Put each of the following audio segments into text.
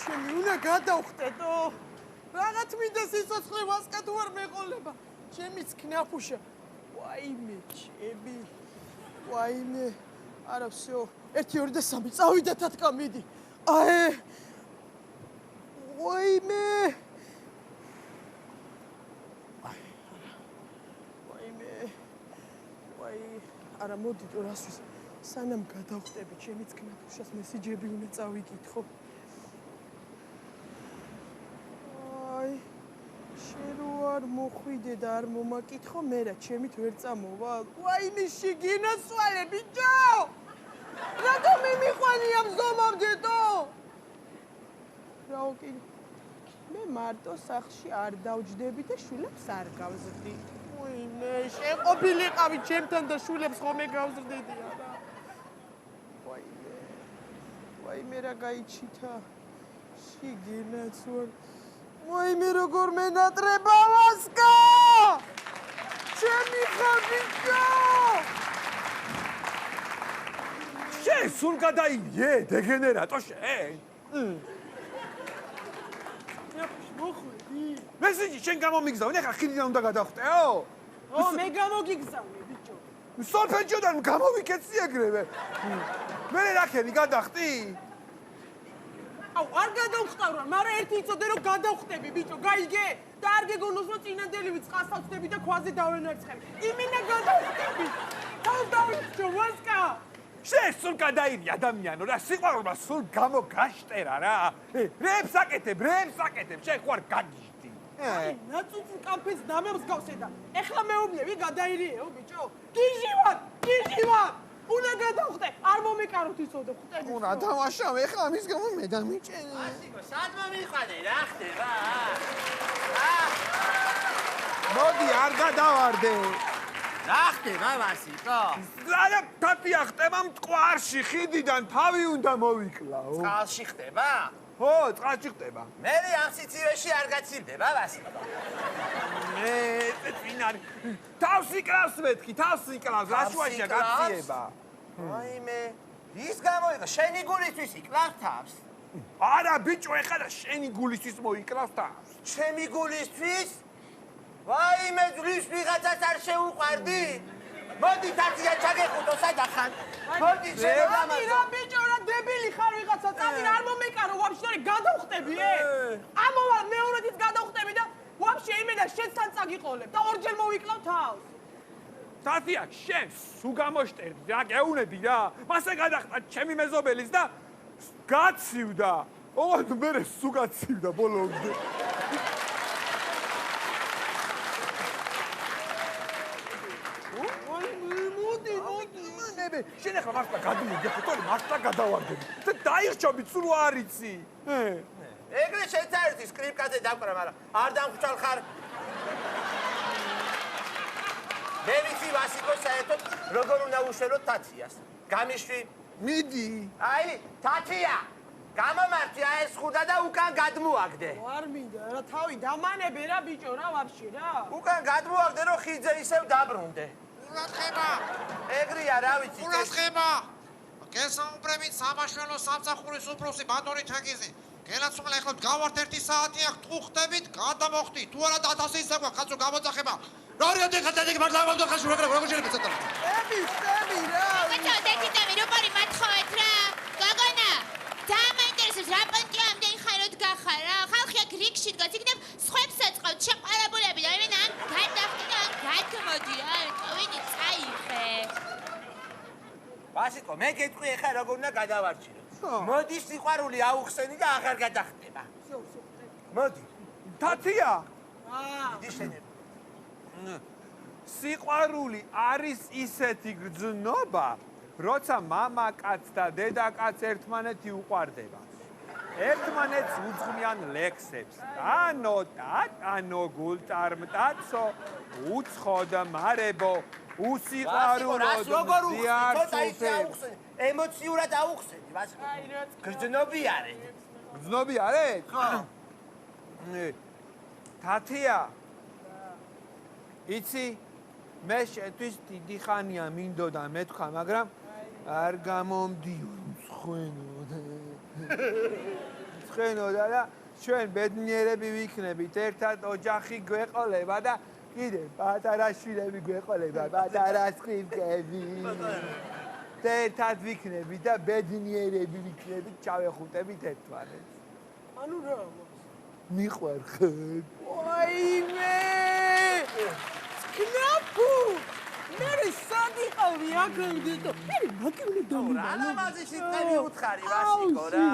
ჩემი უნდა გადავხტეთო. Რაღაც მინდა სიცოცხლე ვასკა თუ არ მეყოლება. ჩემიც ქნაფუშა. ვაიმე, ჩემი. ვაიმე. არა, всё. 1 2 და 3 წავიდა თათკა მიდი. აე. ვაიმე. ვაიმე. ვაი, არა მოდით რასვის. სანამ გადავხტები ჩემიც ქნაფუშას მესიჯები უნდა წავიკითხო. აი შენ რო არ მოხვიდე და არ მომაკითხო მე რა ჩემით ვერ წამოვალ. ვაიმე შიგინასვალე ბიჭო! რატომ მიმიყვანი ამ ზომამდეთო? რაოკი მე მარტო სახლში არ დავჯდები და შულებს არ გავზრდი. ვაიმე შენ ყოფილიყავი ჩემთან და შულებს ხომ ეგავზრდიდი არა? ვაიმე რა გაიჩითა შიგინაც ვარ ვაიმე როგორ მენატრება ვასკა ჩემი ხაბიჭო შენ სულ გადაიე დეგენერატო შენ მოხვედი მესიჯი შენ გამომიგზავნე ხა ხიდიდან უნდა გადავხტეო ო მე გამოგიგზავნე ბიჭო სოლფეჯოდან გამოვიკეცი ეგრევე მე რაკენი გადახტი აუ არ გადავხტავრა მაგრამ ერთი იცოდე რომ გადავხტები ბიჭო გაიგე და არ გეგონოს რომ წინანდელივი წყალსაცდები და ქვაზე დავენერცხები იმინა გადავხტები თავ დავიჭო ვასკა შენ სულ გადაირი ადამიანო რა სიყვარულმა სულ გამოგაშტერა რა რებს აკეთებ შენ ხوار გაგიჟდი აი ნაცუცი კამფეს დამებს გავსე და ეხლა მეუბნები გადაირიეო ბიჭო გიჟი ვარ უნდა გადავხტე არ მომეკაროთ იცოდე ხტები უნდა დავაშავე ეხლა ამის გამო მე დამიჭერე ასიკო სად მომიყვანე რა ხდება მოდი არ გადავარდე რა ხდება ვასიკო არა თათია ხტება მტკვარში ხიდიდან თავი უნდა მოვიკლაო წყალში ხდება ხო წყალში ხტება მე ამ სიცივეში არ გაცივდება ვასიკო მე წინ არის თავს იკლავს მეთქი თავს იკლავს რა შუაშია გაციება აიმე ის გამოიღო შენი გულისთვის იკლავს თავს არა ბიჭო ეხლა შენი გულისთვის მოიკლავს თავს ჩემი გულისთვის ვაიმე ძვლის ვიღაცას არ შეუყვარდი მოდი თათია ჩაგეხუტო სადახან მოდი ამი რა ბიჭო რა დებილი ხარ ვიღაცა წამი არ მომეკარო ვაფშე გადავხტები ამოვალ მეორედით გადავხტები და ვაფშე იმენა შენთან წაგიყოლებ და ორჯერ მოვიკლავ თავს თათია შენ სულ გამოშტერდი რა გეუნები რა მასე გადახტა ჩემი მეზობელის და გაცივდა ოღონდ მე სულ გაცივდა ბოლომდე შენ ახლა მართლა გადმოდი ხოთოლი მართლა გადავარდები და დაიხჩობი სულ არ იცი ეგრე შენც არ იცი სკრიპკაზე დაკვრა მაგრამ არ დამხჩალ ხარ მე ვიცი ვასიკო საერთოდ როგორ უნდა უშველო თათიას გამიშვი მიდი აი თათია გამომართი აი ეს ხუდა და უკან გადმოაგდე არ მინდა რა თავი დამანებე რა ბიჭო რა ვაფშე რა უკან გადმოაგდე რომ ხიძე ისევ დაბრუნდე ყურადღება ეგრეა რა ვიცი ყურადღება გესაუბრებით სამაშველო სამსახურის უფროსი ბატონი თაგიზი გელაცულა ეხლა გავართ 1 საათი აქ ტუხტებით გადამოხტი თუ არა 1000 ისე გვაქვს კაცო გამოძახება რა რიოდი ხათადი მართლა გამოდო ხაში როგორ შეიძლება ცოტა სტები რა ბიჭო დექიტამი როგორი მათხოვეთ რა გოგონა დაამაინტერესებს რა პონტია ამდენი ხაროთ გახარ რა ხალხი აქ რიგში დგას იქნებ სხვებსაც ყავთ შეყარებულები და იმენ ან გადახტი და ან გადმოდი რა ტოვინი წაიღე ვასიკო მე გეტყვი ახლა როგორ უნდა გადავარჩინო მოდი სიყვარული აუხსენი და აღარ გადახტება მოდი თათია დიდი შენები სიყვარული არის ისეთი გრძნობა როცა მამაკაც და დედაკაც ერთმანეთი უყვარდება ერთმანეთს უძღვნიან ლექსებს ტანო გულტარმტაცო უცხოდ მარებო უსიყვარულო ზიარსუფე ემოციურად აუხსენი ვასიკო გრძნობი არე გრძნობი არე თათია იცი მე შენთვის დიდი ხანია მინდოდა მეთქვა მაგრამ არ გამომდიო მცხენო გვხვენოდა და ჩვენ ბედნიერები ვიქნებით, ერთად ოჯახი გვეყოლება და კიდე პატარა შვილები გვეყოლება, პატარა სკრიფკები. და ერთად ვიქნებით და ბედნიერები ვიქნებით, ჩავეხუტებით ერთმანეთს. ანუ რა? მიყვარხარ. ვაიმე! კნაფუ! მე სადიყავი აქამდე და მე მაგივნე დამიბალო. რა ლამაზი სიტყვები უთხარი ვაშიკო რა.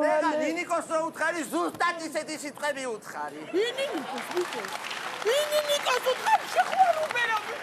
ცელა ნინიკოს რო უთხარი ზუსტად ისეთი სიტყვები უთხარი. ნინიკოს უთხარი შეხვარუბერები.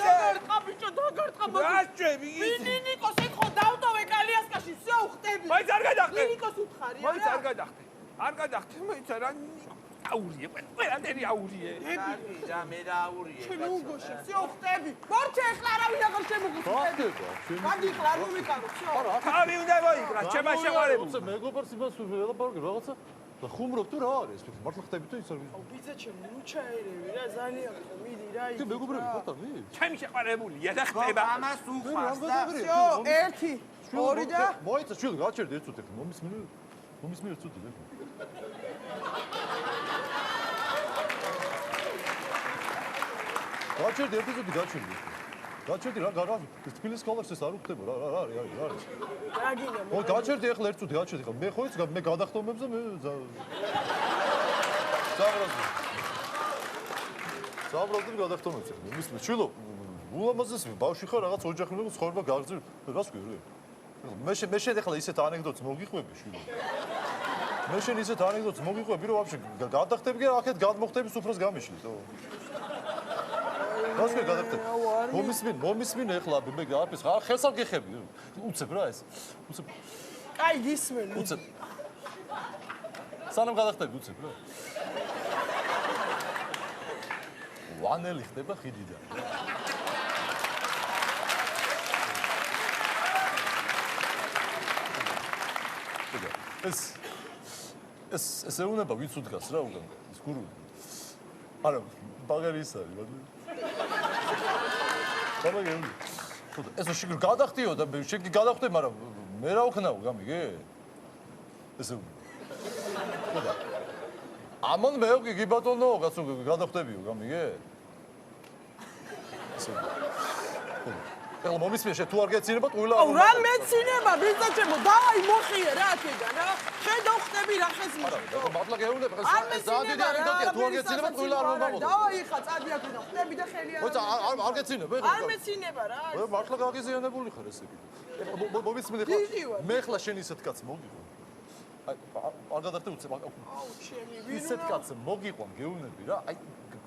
დაგარტყა ბიჭო, დაგარტყა მაგ. რაჭები იცი? ნინიკოს ეხო დავტოვე კალიასკაში, всё უხტები. მაინც არ გადახტე. ნინიკოს უთხარი არა? მაინც არ გადახტე. არ გადახტე, მაინც რა აურიე, ყველანაირი აურიე. და მე რა აურიე. შენ უგოში, всё უხტები. მორჩე ეხლა არავინ აღარ შემოგვიწევს. მაგი ხლა არ მომიკარო, всё. თავი უნდა მოიკრა, ჩემა შეყარებული. როცა მეგობარს იმას ველაპარაკე რაღაცა და ხუმრობ თუ რა არის ეს მართლა ხტები თუ ის არის ბიძა ჩემი, ნუ ჩაერევი რა, ძალიან ხო, მიდი რა კი იგი. მეგობრები ხოთამი ჩემი შეყარებულია და ხტება. ამას უყვარს და всё, ერთი, ორი და მოიცა შვილ გაჩერდი ერთ წუთი მომისმინე ერთ წუთი გაჩერდი ერთ წუთი გაჩერდი რა გარა თბილისის ქალაქს ეს არ უხდება რა არის რა გინდა ო გაჩერდი ახლა ერთ წუთი გაჩერდი ხა მე ხო იცი მე გადახტომებზე მე ზაბრობდი გადახტომებზე მისმე შვილო ულამაზესი ბავშვი ხარ რაღაც ოჯახი უნდა ცხოვრება გაგრძელ რას გვირი მე შენ ახლა ისეთ ანეკდოტს მოგიყვები შვილო მე შენ ისეთ ანეკდოტს მოგიყვები რომ ვაფშე გადახტები კი აქეთ გადმოხტები სუფრას გამიშლით ო რას მე გადახტები მომისმინ ახლა მე გაფის ხა ხელს არ გეხები უცებ რა ეს უცებ კაი გისმენ უცებ სანამ გადახტები უცებ რა ვანელი ხდება ხიდიდან ეს ეუნება ვინც უდგას რა უგან ის გურუ არა ბაგარი ის არის მაგრამ ეს შეგ გადახტიო და შეგ გადახტე მაგრამ მე რა ვქნაო გამიგე ესე ხოდა ამან მე კი ბატონო კაცო გადახტებიო გამიგე ესე ეხლა მომისმე შე თუ არ გეცინება ყველა აუ რა მეცინება ბიძა ჩემო დავაი მოხიე რა აქედან რა შენ ხტები რა ხეს არა მართლა გეუბნება ეს ზადი და ანეკდოტია თუ არ გეცინება ყველა არ მომავალ დავაი ხა წადი აქედან ხტები და ხელი ხო არ გეცინება არ მეცინება რა მართლა გაგიზიანებული ხარ ესე იგი ეხლა მომისმე ხა მე ხლა შენ ისეთ კაც მოგიყვან აი არ გადახტე უცებ აუ ჩემი ვინ ისეთ კაც მოგიყვან გეუბნები რა აი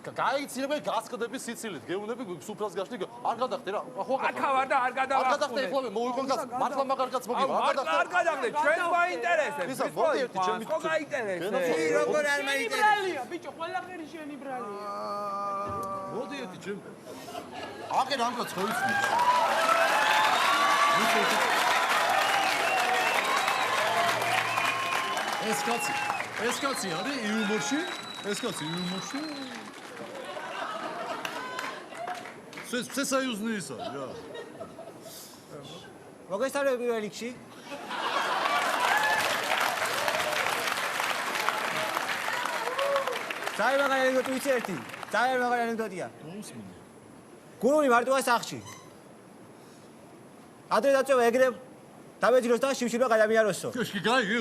გაიცინებ გასკდები სიცილით გეუბნები სუფრას გაშლი არ გადახტე რა ხო აქა ვარ და არ გადავახტუნე ეხლა მე მოვიყვან კაც მართლა მაგარ კაც მოგიყვან არ გადახტე ჩვენ მაინტერესებს ისა მოდი ერთი ჩემი ხო გაინტერესებს კი როგორ არ მაინტერესებს ბრალია ბიჭო ყველაფერი შენი ბრალია მოდი ერთი ჩემი აკე რამკაც ხო იცი ეს კაცი არის იუმორში ეს კაცი იუმორში სესაიუზნი ისა რა მოგესწავლები პირველ რიგში ძალიან მაგარი ანეკდოტი ვიცი ერთი ძალიან მაგარი ანეკდოტია გურუნი მარტოა სახლში ადრე დაწევა ეგრე დამეჯროს და შიმშილმა გადამიაროსო კაშკი გაიგე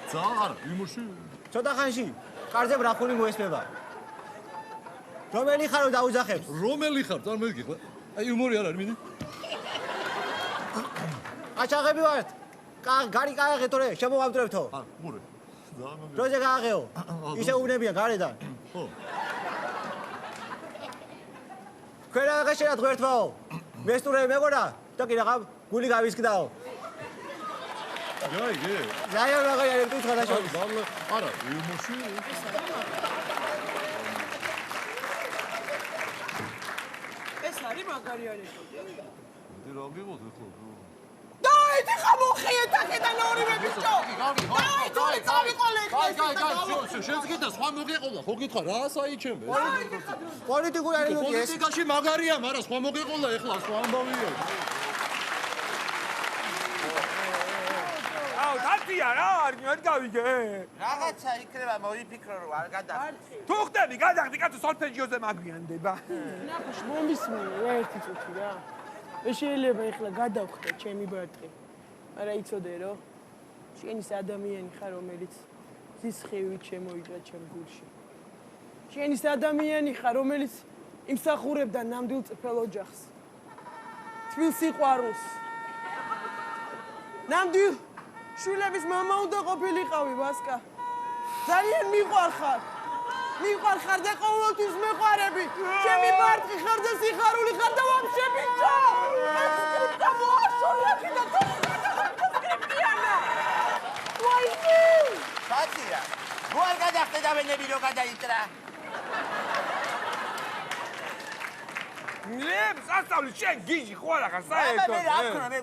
ზაღარ იუმორში ცოტა ხანში კარზე ბრახული მოესმება რომელი ხარო დაუძახებს რომელი ხარ წარმოვიდგე ხო აი იუმორი არ არის მინი აჩაღები ვართ გარი გააღე თორე შემოვამტრებთო ა მურე ძალიან როზე გააღეო ისე უნებია გარედან ხო ქერა გაშერათ ღერთვაო მესტურე მეგონა და კი რაღა გული გავისკდაო გაიგე ძალიან მაგარი ანეკდოტი ხარაშოვის არა იუმორში ეს არის მაგარი ანეკდოტი მე რა გიგოთ ეხლა დაიდი ხა მოხიეთ აქედან ორივე ბიჭო დაიდი წავიყოლე შენს გიდა სხვა მოგეყოლა ხო გითხარ რა საიჩემე პოლიტიკური ანეკდოტი ეს პოლიტიკაში მაგარია მაგრამ სხვა მოგეყოლა ეხლა სხვა ამბავია თათია რა არ გავიგე. რაღაცა იქნება მოიფიქრო რომ არ გადახდე. თუ ხდები გადახდი კაცო სოლფეჯიოზე მაგვიანდება. ნახუშ მომისმინე ერთი წუთი რა. მე შეიძლება ეხლა გადავხდე ჩემი ბარტყი. არა იცოდე რომ შენ ის ადამიანი ხარ რომელიც ზისხივით შემოიჭრა ჩემ გულში. შენ ის ადამიანი ხარ რომელიც იმსახურებდა ნამდვილ წიფელ ოჯახს. თბილ სიყვარულს. ნამდვილ შვილების მამა უნდა ყოფილიყავი ვასკა. ძალიან მიყვარხარ. მიყვარხარ და ყოველთვის მეყვარები. ჩემი ბარტყი ხარ და სიხარული ხარ და ვაფშე ბიჭო. და მოაშორლები და სკრიპტიანა. ვაიმე! თათია გუ არ გადახდე და ვენები რო გადაიჭრა. ლებს ასწავლი შენ გიჟი ხო არა ხარ მე საერთოდ. რა ვქნა მე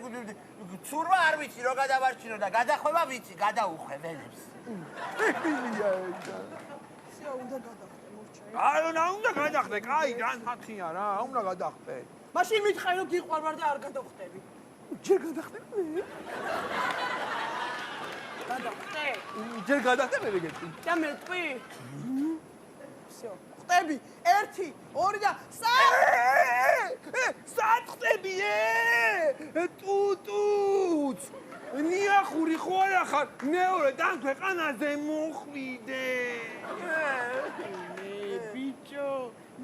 ცურვა არ ვიცი რო გადავარჩინო და გადახვევა ვიცი გადაუხვე ველებს. სიო უნდა გადახდე მორჩა. არა უნდა გადახდე კაი ძალიან ხათია რა უნდა გადახდე. მაშინ მითხარ რომ გიყვარვარ და არ გადავხდები. ჯერ გადახდე მე. გადავხდე. ჯერ გადახდე მე ვეგეთი. და მე თქვი? всё. ხტები 1 2 და 3. სად ხტები ტუტუც. ნიახური ხო არა ხარ მეორე თან ქვეყანაზე მოხვიდე. ბიჭო,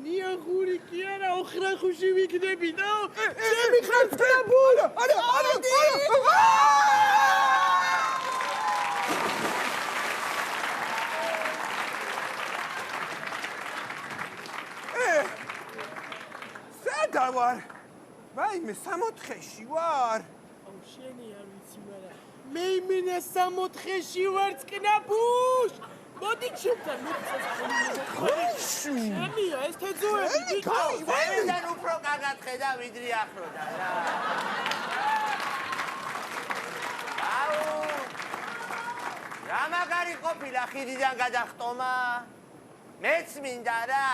ნიახური კი არა, ოხრახუში ვიქნები და ჩემი ხარ წაბულ. არა. სადა ვარ? ვაიმე 64-ში ვარ. აუ შენი არ ვიცი მაგრამ მე იმენა 64-ში ვარ წკნაფუშ. მოდი ჩემთან შენია ეს თეძოები ბიჭო. ვენიდან უფრო კარგად ხედა ვიდრე ახლოდა რა. აუ რა მაგარი ყოფილა ხიდიდან გადახტომა. მეც მინდა რა.